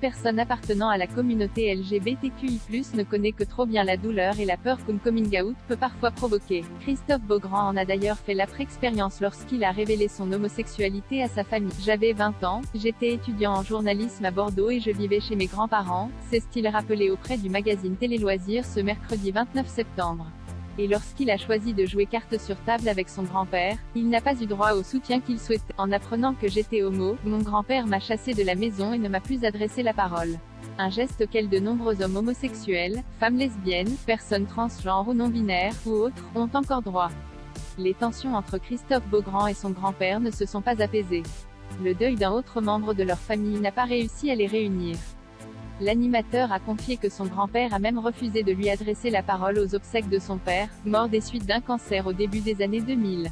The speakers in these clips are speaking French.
personne appartenant à la communauté LGBTQI+, ne connaît que trop bien la douleur et la peur qu'un coming out peut parfois provoquer. Christophe Beaugrand en a d'ailleurs fait l'après-expérience lorsqu'il a révélé son homosexualité à sa famille. J'avais 20 ans, j'étais étudiant en journalisme à Bordeaux et je vivais chez mes grands-parents, s'est-il rappelé auprès du magazine Télé Loisirs ce mercredi 29 septembre. Et lorsqu'il a choisi de jouer carte sur table avec son grand-père, il n'a pas eu droit au soutien qu'il souhaitait. En apprenant que j'étais homo, mon grand-père m'a chassé de la maison et ne m'a plus adressé la parole. Un geste auquel de nombreux hommes homosexuels, femmes lesbiennes, personnes transgenres ou non-binaires, ou autres, ont encore droit. Les tensions entre Christophe Beaugrand et son grand-père ne se sont pas apaisées. Le deuil d'un autre membre de leur famille n'a pas réussi à les réunir. L'animateur a confié que son grand-père a même refusé de lui adresser la parole aux obsèques de son père, mort des suites d'un cancer au début des années 2000.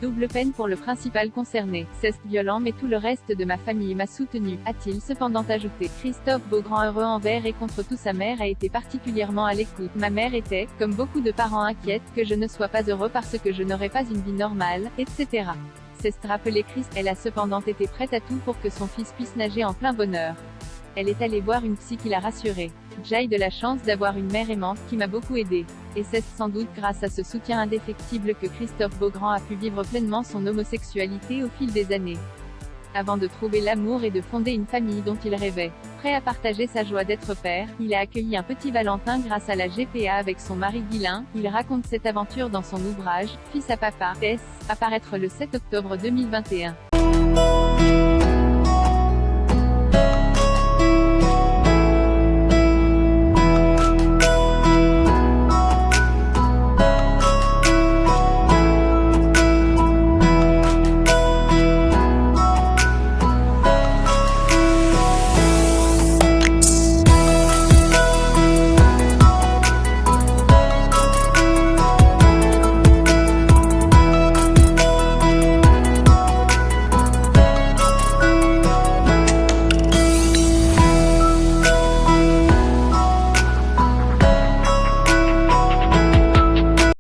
Double peine pour le principal concerné. C'est violent mais tout le reste de ma famille m'a soutenu, a-t-il cependant ajouté. Christophe Beaugrand, heureux envers et contre tout, sa mère a été particulièrement à l'écoute. Ma mère était, comme beaucoup de parents, inquiète que je ne sois pas heureux parce que je n'aurais pas une vie normale, etc. C'est rappelé Christ. Elle a cependant été prête à tout pour que son fils puisse nager en plein bonheur. Elle est allée voir une psy qui l'a rassurée. J'ai de la chance d'avoir une mère aimante qui m'a beaucoup aidée. Et c'est sans doute grâce à ce soutien indéfectible que Christophe Beaugrand a pu vivre pleinement son homosexualité au fil des années. Avant de trouver l'amour et de fonder une famille dont il rêvait. Prêt à partager sa joie d'être père, il a accueilli un petit Valentin grâce à la GPA avec son mari Guylain. Il raconte cette aventure dans son ouvrage « Fils à papa », à paraître le 7 octobre 2021.